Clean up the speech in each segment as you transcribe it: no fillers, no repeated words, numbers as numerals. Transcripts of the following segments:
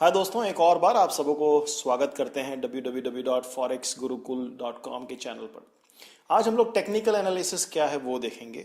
हाँ दोस्तों, एक और बार आप सबको स्वागत करते हैं www.forexgurukul.com के चैनल पर। आज हम लोग टेक्निकल एनालिसिस क्या है वो देखेंगे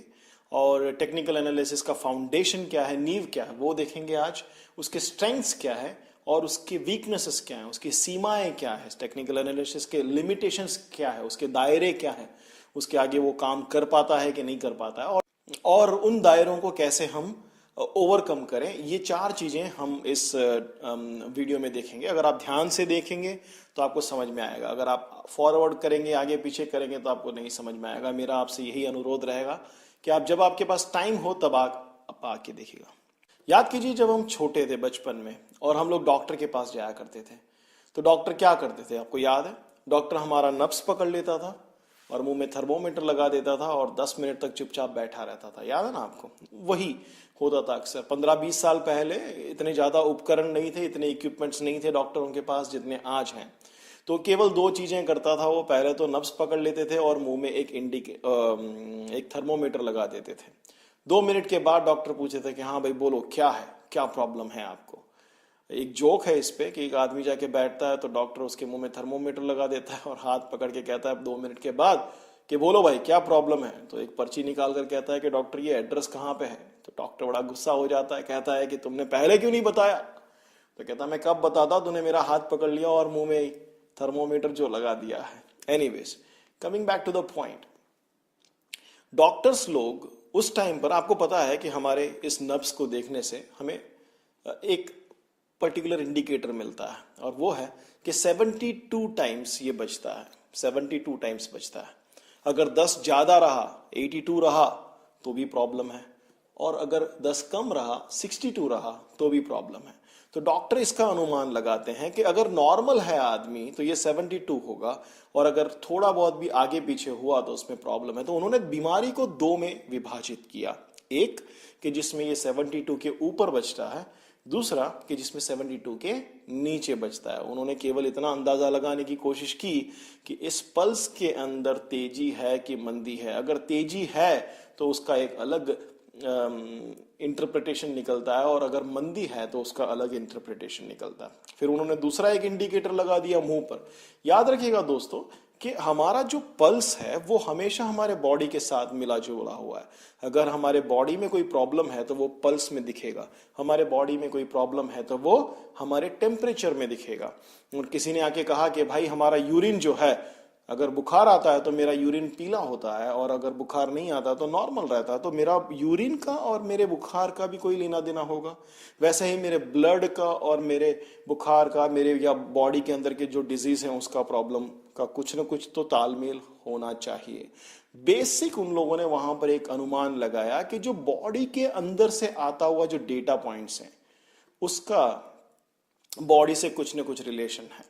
और टेक्निकल एनालिसिस का फाउंडेशन क्या है, नींव क्या है वो देखेंगे आज। उसके स्ट्रेंथ्स क्या है और उसके वीकनेसेस क्या है, उसकी सीमाएं क्या है, टेक्निकल एनालिसिस के लिमिटेशंस क्या है, उसके दायरे क्या है, उसके आगे वो काम कर पाता है कि नहीं कर पाता है और उन दायरों को कैसे हम ओवरकम करें। ये चार चीजें हम इस वीडियो में देखेंगे। अगर आप ध्यान से देखेंगे तो आपको समझ में आएगा, अगर आप फॉरवर्ड करेंगे, आगे पीछे करेंगे तो आपको नहीं समझ में आएगा। मेरा आपसे यही अनुरोध रहेगा कि आप जब आपके पास टाइम हो तब आप आके देखिएगा। याद कीजिए, जब हम छोटे थे बचपन में और हम लोग डॉक्टर के पास जाया करते थे तो डॉक्टर क्या करते थे आपको याद है? डॉक्टर हमारा नब्स पकड़ लेता था और मुंह में थर्मोमीटर लगा देता था और 10 मिनट तक चुपचाप बैठा रहता था। याद है ना आपको? वही होता था अक्सर। 15-20 साल पहले इतने ज्यादा उपकरण नहीं थे, इतने इक्विपमेंट्स नहीं थे डॉक्टरों के पास जितने आज हैं। तो केवल दो चीजें करता था वो, पहले तो नब्स पकड़ लेते थे और मुंह में एक थर्मोमीटर लगा देते थे। 2 मिनट के बाद डॉक्टर पूछते थे कि हाँ भाई बोलो, क्या है, क्या प्रॉब्लम है आपको। एक जोक है इस पे कि एक आदमी जाके बैठता है तो डॉक्टर उसके मुंह में थर्मोमीटर लगा देता है और हाथ पकड़ के कहता है 2 मिनट के बाद कि बोलो भाई क्या प्रॉब्लम है। तो एक पर्ची निकाल कर कहता है कि डॉक्टर ये एड्रेस कहाँ पे है। तो डॉक्टर बड़ा गुस्सा हो जाता है, कहता है कि तुमने पहले क्यों नहीं बताया। तो कहता मैं कब बताता, तूने मेरा हाथ पकड़ लिया और मुंह में थर्मोमीटर जो लगा दिया है। Anyways, coming back to the point, doctors लोग उस टाइम पर, आपको पता है कि हमारे इस नब्स को देखने से हमें एक पर्टिकुलर इंडिकेटर मिलता है और वो है कि 72 टाइम्स ये बचता है, 72 टाइम्स बचता है। अगर 10 ज्यादा रहा, 82 रहा तो भी प्रॉब्लम है, और अगर 10 कम रहा, 62 रहा तो भी प्रॉब्लम है। तो डॉक्टर इसका अनुमान लगाते हैं कि अगर नॉर्मल है आदमी तो ये 72 होगा और अगर थोड़ा बहुत भी आगे पीछे हुआ तो उसमें प्रॉब्लम है। तो उन्होंने बीमारी को दो में विभाजित किया, एक कि जिसमें ये 72 के ऊपर बचता है, दूसरा कि जिसमें 72 के नीचे बचता है। उन्होंने केवल इतना अंदाजा लगाने की कोशिश की कि इस पल्स के अंदर तेजी है कि मंदी है। अगर तेजी है तो उसका एक अलग इंटरप्रिटेशन निकलता है और अगर मंदी है तो उसका अलग इंटरप्रिटेशन निकलता है। फिर उन्होंने दूसरा एक इंडिकेटर लगा दिया मुंह पर। याद रखिएगा दोस्तों कि हमारा जो पल्स है वो हमेशा हमारे बॉडी के साथ मिला जुला हुआ है। अगर हमारे बॉडी में कोई प्रॉब्लम है तो वो पल्स में दिखेगा, हमारे बॉडी में कोई प्रॉब्लम है तो वो हमारे टेम्परेचर में दिखेगा। और किसी ने आके कहा कि भाई हमारा यूरिन जो है, अगर बुखार आता है तो मेरा यूरिन पीला होता है और अगर बुखार नहीं आता तो नॉर्मल रहता है, तो मेरा यूरिन का और मेरे बुखार का भी कोई लेना देना होगा। वैसे ही मेरे ब्लड का और मेरे बुखार का, मेरे या बॉडी के अंदर के जो डिजीज है उसका प्रॉब्लम का कुछ ना कुछ तो तालमेल होना चाहिए। बेसिक उन लोगों ने वहां पर एक अनुमान लगाया कि जो बॉडी के अंदर से आता हुआ जो डेटा पॉइंट्स हैं उसका बॉडी से कुछ ना कुछ रिलेशन है।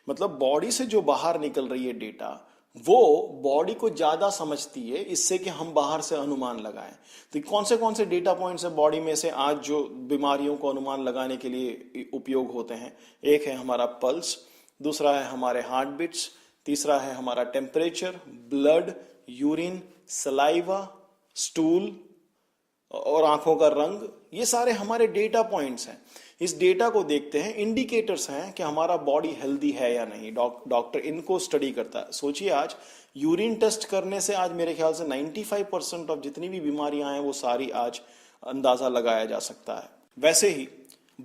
मतलब बॉडी से जो बाहर निकल रही है डेटा, वो बॉडी को ज्यादा समझती है इससे कि हम बाहर से अनुमान लगाएं। तो कौन से डेटा पॉइंट्स है बॉडी में से आज जो बीमारियों को अनुमान लगाने के लिए उपयोग होते हैं? एक है हमारा पल्स, दूसरा है हमारे हार्ट बीट्स, तीसरा है हमारा temperature, blood, urine, saliva, stool और आंखों का रंग। ये सारे हमारे डेटा पॉइंट्स हैं। इस डेटा को देखते हैं, इंडिकेटर्स हैं कि हमारा बॉडी हेल्दी है या नहीं। डॉक्टर इनको स्टडी करता है। सोचिए, आज यूरिन टेस्ट करने से आज मेरे ख्याल से 95% ऑफ जितनी भी बीमारियां हैं वो सारी आज अंदाजा लगाया जा सकता है। वैसे ही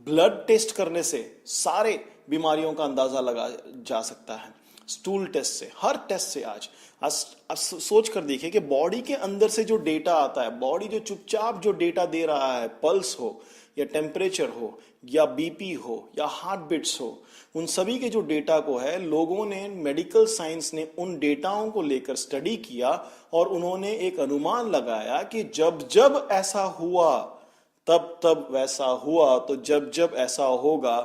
ब्लड टेस्ट करने से सारे बीमारियों का अंदाजा लगा जा सकता है। स्टूल टेस्ट से, हर टेस्ट से आज सोच कर देखिए कि बॉडी के अंदर से जो डेटा आता है, बॉडी जो चुपचाप जो डेटा दे रहा है, पल्स हो या टेम्परेचर हो या बीपी हो या हार्ट बीट्स हो, उन सभी के जो डेटा को है, लोगों ने, मेडिकल साइंस ने उन डेटाओं को लेकर स्टडी किया और उन्होंने एक अनुमान लगाया कि जब जब ऐसा हुआ तब तब वैसा हुआ, तो जब जब ऐसा होगा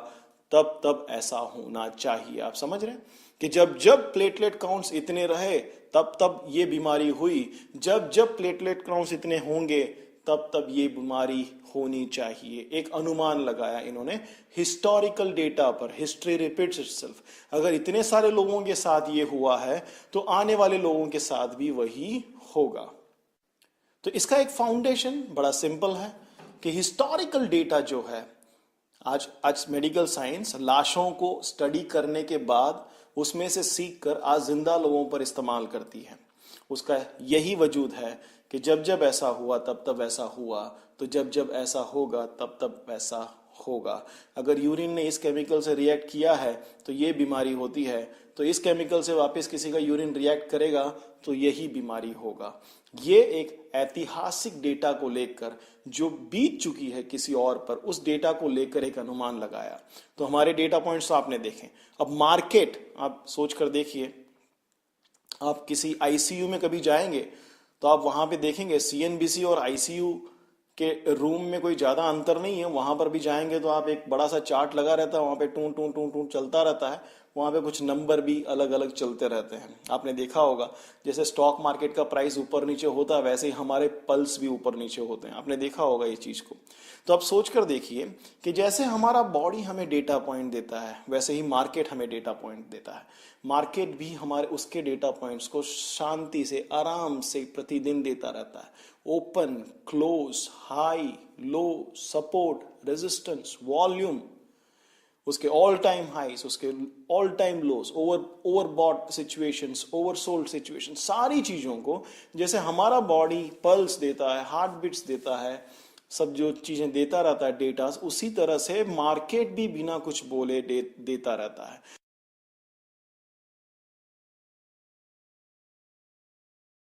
तब तब ऐसा होना चाहिए। आप समझ रहे हैं कि जब जब प्लेटलेट काउंट्स इतने रहे तब तब ये बीमारी हुई, जब जब प्लेटलेट काउंट्स इतने होंगे तब तब ये बीमारी होनी चाहिए। एक अनुमान लगाया इन्होंने हिस्टोरिकल डेटा पर। History repeats itself. अगर इतने सारे लोगों के साथ ये हुआ है तो आने वाले लोगों के साथ भी वही होगा। तो इसका एक फाउंडेशन बड़ा सिंपल है कि हिस्टोरिकल डेटा जो है, आज मेडिकल साइंस लाशों को स्टडी करने के बाद उसमें से सीख कर आज जिंदा लोगों पर इस्तेमाल करती है। उसका यही वजूद है कि जब जब ऐसा हुआ तब तब ऐसा हुआ, तो जब जब ऐसा होगा तब तब वैसा होगा। अगर यूरिन ने इस केमिकल से रिएक्ट किया है तो ये बीमारी होती है, तो इस केमिकल से वापस किसी का यूरिन रिएक्ट करेगा तो यही बीमारी होगा। ये एक ऐतिहासिक डेटा को लेकर जो बीत चुकी है किसी और पर, उस डेटा को लेकर एक अनुमान लगाया। तो हमारे डेटा पॉइंट्स आपने देखे। अब मार्केट आप सोच कर देखिए, आप किसी आईसीयू में कभी जाएंगे तो आप वहां पे देखेंगे सीएनबीसी और आईसीयू के रूम में कोई ज्यादा अंतर नहीं है। वहां पर भी जाएंगे तो आप एक बड़ा सा चार्ट लगा रहता है, वहां पे टूं टूं टूं टूं चलता रहता है, वहां पे कुछ नंबर भी अलग अलग चलते रहते हैं। आपने देखा होगा जैसे स्टॉक मार्केट का प्राइस ऊपर नीचे होता है वैसे ही हमारे पल्स भी ऊपर नीचे होते हैं। आपने देखा होगा ये चीज को। तो आप सोच कर देखिए कि जैसे हमारा बॉडी हमें डेटा पॉइंट देता है वैसे ही मार्केट हमें डेटा पॉइंट देता है। मार्केट भी हमारे उसके डेटा पॉइंट्स को शांति से आराम से प्रतिदिन देता रहता है। ओपन, क्लोज, हाई, लो, सपोर्ट, रेजिस्टेंस, वॉल्यूम, उसके ऑल टाइम हाइस, उसके all time loss, overbought situations, oversold situation, सारी चीजों को जैसे हमारा बॉडी पल्स देता है, हार्ट बीट्स देता है, सब जो चीजें देता रहता है डेटा, उसी तरह से मार्केट भी बिना कुछ बोले देता रहता है।